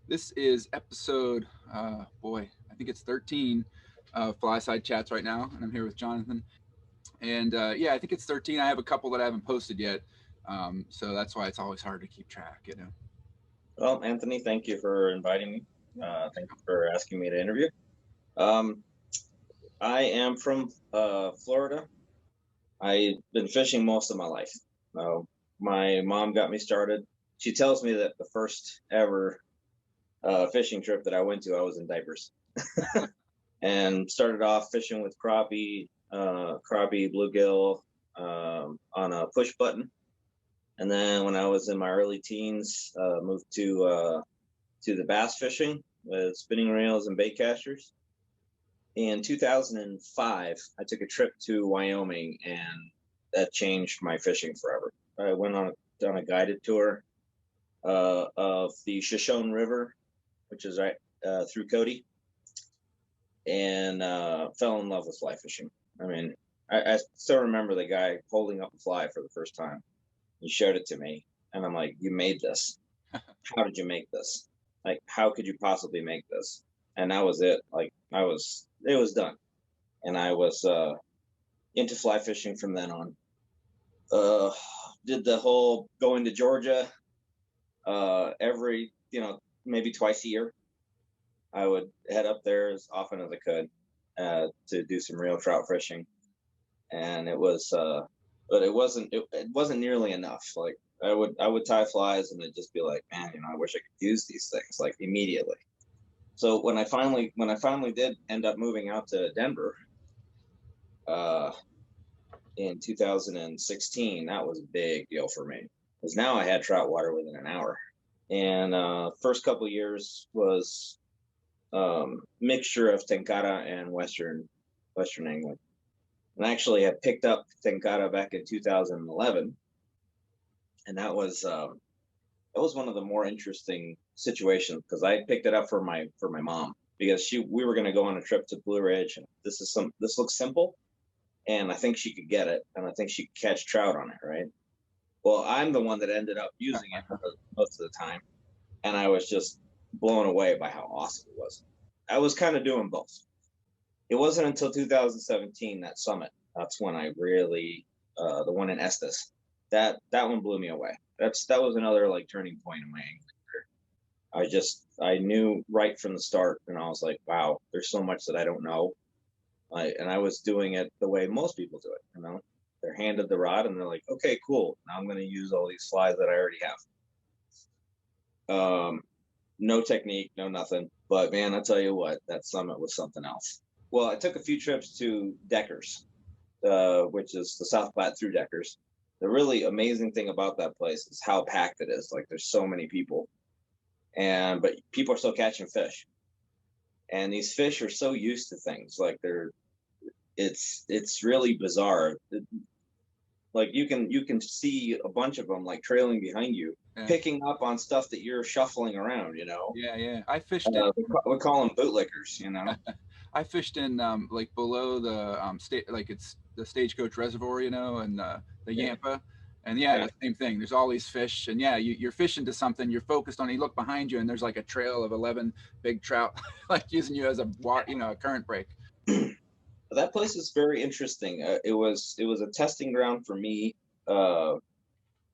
This is episode, boy, I think it's 13 of Flyside Chats right now, and I'm here with Jonathan. And yeah, I think it's 13. I have a couple that I haven't posted yet, so that's why it's always hard to keep track. Well, Anthony, thank you for inviting me. Yeah. Thank you for asking me to interview. Um, I am from Florida. I've been fishing most of my life. Uh, my mom got me started. She tells me that the first ever fishing trip that I went to, I was in diapers and started off fishing with crappie, bluegill on a push button. And then when I was in my early teens, moved to the bass fishing with spinning reels and bait casters. In 2005, I took a trip to Wyoming, and that changed my fishing forever. I went on a guided tour of the Shoshone River, which is right through Cody, and fell in love with fly fishing. I mean, I still remember the guy holding up a fly for the first time. He showed it to me, and I'm like, "You made this? How did you make this? Like, how could you possibly make this?" And that was it. Like, it was done, and I was into fly fishing from then on. Uh, did the whole going to Georgia every, maybe twice a year. I would head up there as often as I could to do some real trout fishing, and but it wasn't nearly enough. Like I would tie flies, and it'd just be like, man, I wish I could use these things like immediately. So when I finally did end up moving out to Denver uh, in 2016, that was a big deal for me because now I had trout water within an hour. And first couple of years was mixture of Tenkara and Western England. And actually, I picked up Tenkara back in 2011, and that was one of the more interesting situations because I picked it up for my mom because we were going to go on a trip to Blue Ridge, and this looks simple, and I think she could get it, and I think she could catch trout on it, right? Well, I'm the one that ended up using it most of the time, and I was just blown away by how awesome it was. I was kind of doing both. It wasn't until 2017 that summit. That's when I really the one in Estes. That one blew me away. That was another like turning point in my angling career. I knew right from the start, and I was like, wow, there's so much that I don't know. And I was doing it the way most people do it. They're handed the rod, and they're like, okay, cool. Now I'm going to use all these flies that I already have. No technique, no nothing. But man, I tell you what, that summit was something else. Well, I took a few trips to Deckers, which is the South Platte through Deckers. The really amazing thing about that place is how packed it is. Like there's so many people, but people are still catching fish, and these fish are so used to things. Like it's really bizarre. Like you can see a bunch of them like trailing behind you, Yeah, picking up on stuff that you're shuffling around. yeah, yeah. I fished in. We call them bootlickers. I fished in like below the state, like it's the Stagecoach Reservoir, and the Yeah, Yampa, and yeah, yeah. the same thing. There's all these fish, and yeah, you're fishing to something. You're focused on. You look behind you, and there's like a trail of 11 big trout, like using you as a a current break. That place is very interesting. It was a testing ground for me. Uh,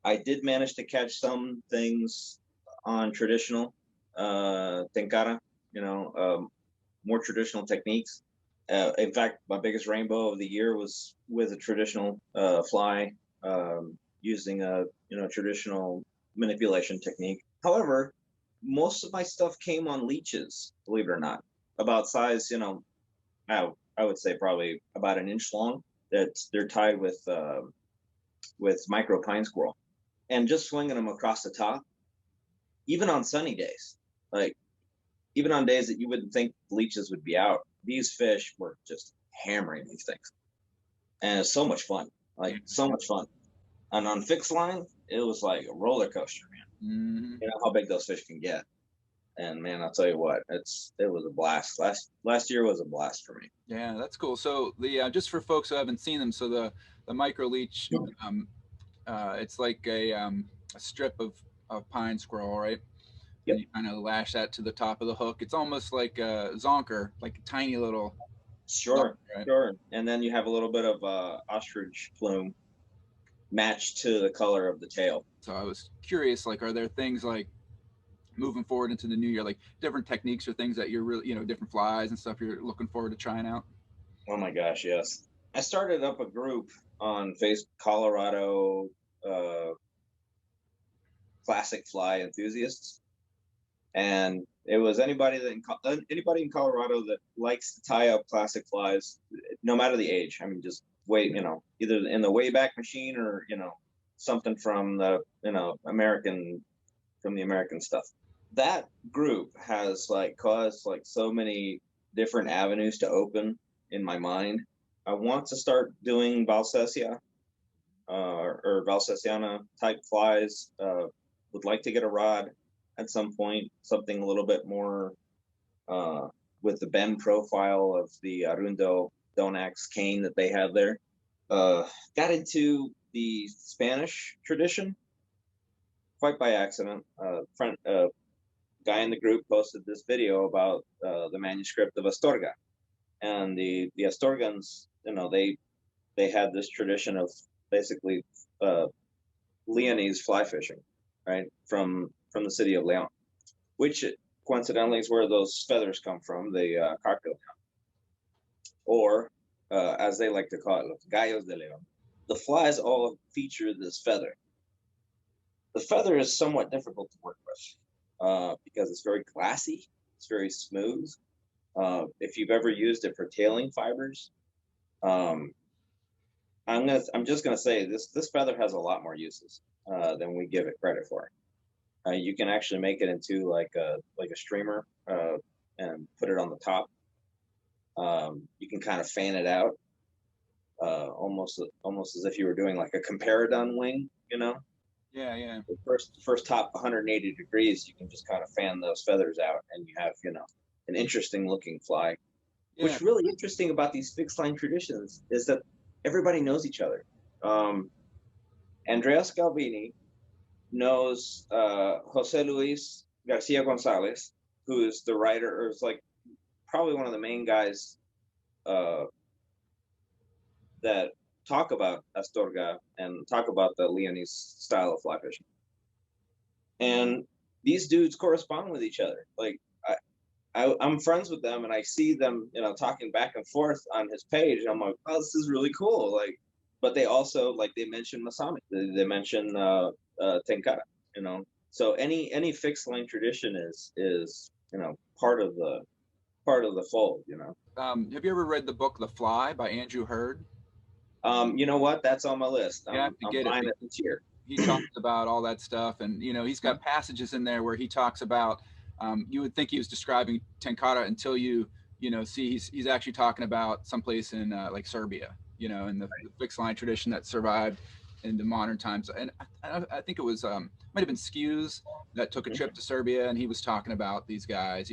I did manage to catch some things on traditional tenkara, more traditional techniques. In fact, my biggest rainbow of the year was with a traditional fly using a traditional manipulation technique. However, most of my stuff came on leeches, believe it or not, about size, I would say probably about an inch long. That they're tied with micro pine squirrel, and just swinging them across the top, even on sunny days, like even on days that you wouldn't think leeches would be out, these fish were just hammering these things, and it's so much fun, like so much fun. And on fixed line, it was like a roller coaster, man. Mm-hmm. You know how big those fish can get, and man, I'll tell you what, it was a blast. Last year was a blast for me. Yeah, that's cool. So the just for folks who haven't seen them, so the micro leech, it's like a strip of pine squirrel, right? and you kind of lash that to the top of the hook. It's almost like a zonker, like a tiny little zonker, Sure, right? sure. And then you have a little bit of ostrich plume matched to the color of the tail. So I was curious, like, are there things like moving forward into the new year, like different techniques or things that you're really, different flies and stuff you're looking forward to trying out? Oh my gosh, yes. I started up a group on Facebook, Colorado uh, classic fly enthusiasts, and it was anybody in Colorado that likes to tie up classic flies, no matter the age. I mean, just wait, either in the Wayback Machine or something from the American from the American stuff. That group has like caused like so many different avenues to open in my mind. I want to start doing Valsesia or Valsesiana type flies. Would like to get a rod at some point, something a little bit more with the bend profile of the Arundo Donax cane that they have there. Got into the Spanish tradition quite by accident. Guy in the group posted this video about the manuscript of Astorga, and the Astorgans, they had this tradition of basically Leonese fly fishing, right, from the city of Leon, which coincidentally is where those feathers come from, the carpe, or as they like to call it, los gallos de Leon. The flies all feature this feather. The feather is somewhat difficult to work with because it's very glassy, it's very smooth. If you've ever used it for tailing fibers, I'm just gonna say this feather has a lot more uses than we give it credit for. You can actually make it into like a streamer and put it on the top. You can kind of fan it out, almost as if you were doing like a comparadon wing, Yeah, yeah. The first top 180 degrees, you can just kind of fan those feathers out, and you have an interesting looking fly. Yeah. What's really interesting about these fixed line traditions is that everybody knows each other. Andreas Galvini knows Jose Luis Garcia Gonzalez, who is the writer, or is like probably one of the main guys that talk about Astorga and talk about the Leonese style of fly fishing. And these dudes correspond with each other. Like I'm friends with them, and I see them, talking back and forth on his page. And I'm like, oh, this is really cool. Like, but they also they mention Masami, they mention Tenkara, So any fixed line tradition is part of the fold. Have you ever read the book The Fly by Andrew Hurd? You know what? That's on my list. I'm buying it this year. He talks about all that stuff, and he's got passages in there where he talks about. You would think he was describing Tenkara until you see he's actually talking about someplace in like Serbia, in the fixed line tradition that survived into modern times. And I think it was might have been Skews that took a trip to Serbia, and he was talking about these guys,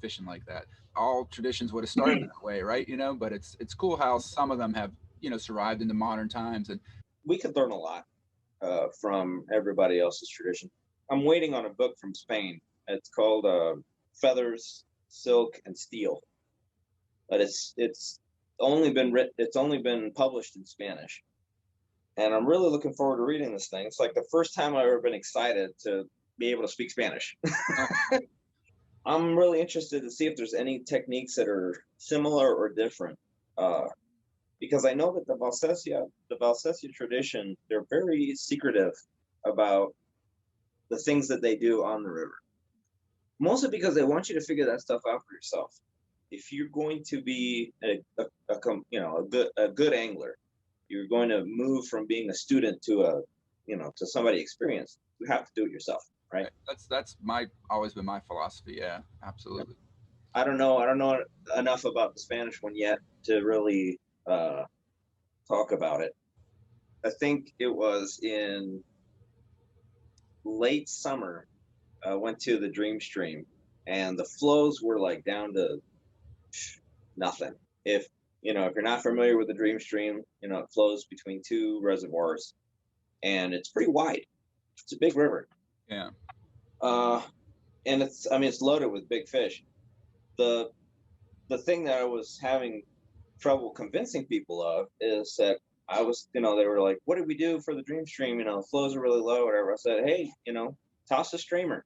fishing like that. All traditions would have started that way, right? But it's cool how some of them have survived into modern times, and we could learn a lot from everybody else's tradition. I'm waiting on a book from Spain. It's called Feathers, Silk, and Steel, but it's only been published in Spanish, and I'm really looking forward to reading this thing. It's like the first time I've ever been excited to be able to speak Spanish. I'm really interested to see if there's any techniques that are similar or different, because I know that the Valsesia tradition, they're very secretive about the things that they do on the river. Mostly because they want you to figure that stuff out for yourself. If you're going to be a good angler, you're going to move from being a student to to somebody experienced. You have to do it yourself, right? That's always been my philosophy. Yeah, absolutely. I don't know enough about the Spanish one yet to really talk about it. I think it was in late summer. I went to the Dream Stream, and the flows were like down to nothing. If you're not familiar with the Dream Stream, it flows between two reservoirs, and it's pretty wide. It's a big river. Yeah. and it's loaded with big fish. The thing that I was having trouble convincing people of is that I was, they were like, what did we do for the dream stream? Flows are really low, whatever. I said, hey, toss a streamer.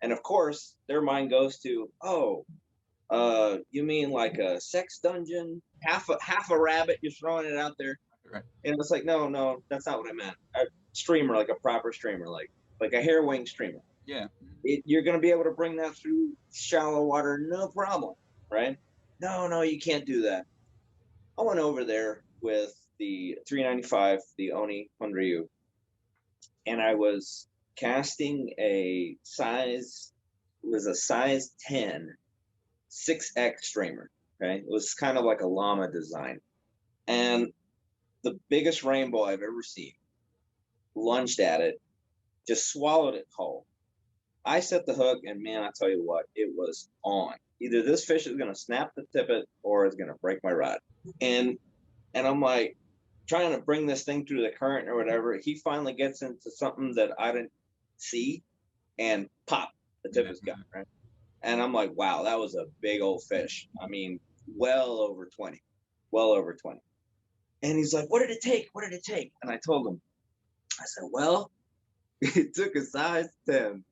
And of course, their mind goes to, oh, you mean like a sex dungeon, half a rabbit, you're throwing it out there. Right. And it's like, no, that's not what I meant. A streamer, like a proper streamer, like a hair wing streamer. Yeah. You're going to be able to bring that through shallow water, no problem, right? No, you can't do that. I went over there with the 395, the Oni Honryu, and I was casting a size 10 6X streamer. Okay, it was kind of like a llama design, and the biggest rainbow I've ever seen. Lunged at it, just swallowed it whole. I set the hook, and man, I tell you what, it was on. Either this fish is going to snap the tippet or it's going to break my rod. And I'm like trying to bring this thing through the current or whatever. He finally gets into something that I didn't see, and pop, the tip is gone, right? And I'm like, wow, that was a big old fish. I mean, well over 20. And he's like, what did it take? And I told him, I said, well, it took a size 10,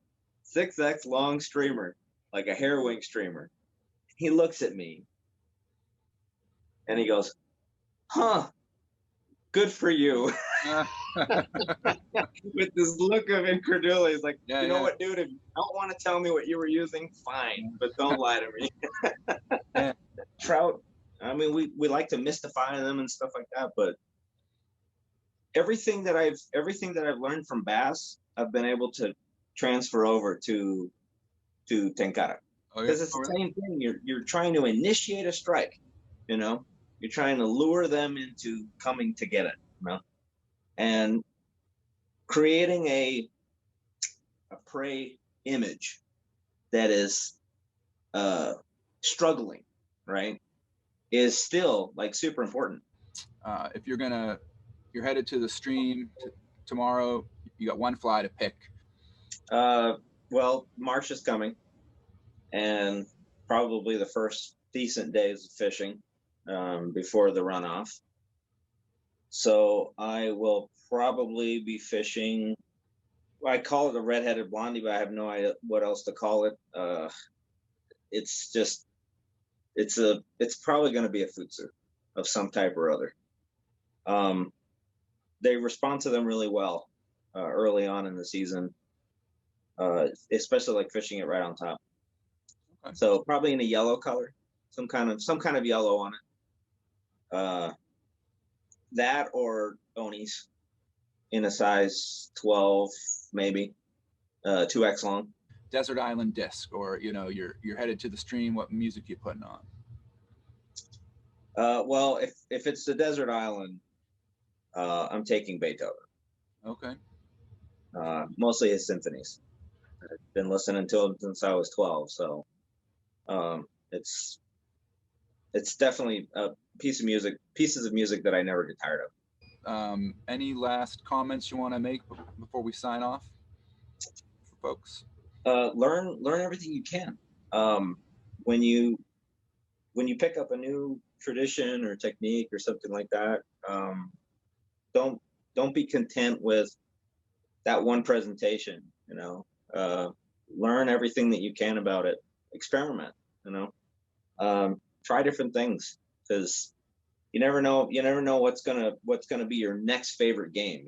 6X long streamer, like a hair wing streamer. He looks at me and he goes, huh, good for you. With this look of incredulity. He's like, you know what, dude, if you don't want to tell me what you were using, fine, but don't lie to me. Trout, I mean, we like to mystify them and stuff like that, but everything that I've learned from bass, I've been able to transfer over to Tenkara. Because it's the same thing. You're trying to initiate a strike, you're trying to lure them into coming to get it, and creating a prey image that is struggling, right, is still like super important. If you're headed to the stream tomorrow, you got one fly to pick. Well, March is coming, and probably the first decent days of fishing before the runoff. So I will probably be fishing. I call it a redheaded blondie, but I have no idea what else to call it. It's probably going to be a futsu of some type or other. They respond to them really well early on in the season, especially like fishing it right on top. Okay. So probably in a yellow color, some kind of yellow on it. That or Onis in a size 12, maybe 2X long. Desert Island disc, or you're headed to the stream. What music you putting on? Well, if it's the Desert Island, I'm taking Beethoven. Okay. Mostly his symphonies. I've been listening to him since I was 12, so it's definitely pieces of music that I never get tired of. Any last comments you want to make before we sign off for folks? Learn everything you can. When you pick up a new tradition or technique or something like that, don't be content with that one presentation. Learn everything that you can about it. Experiment. Try different things, because you never know what's gonna be your next favorite game.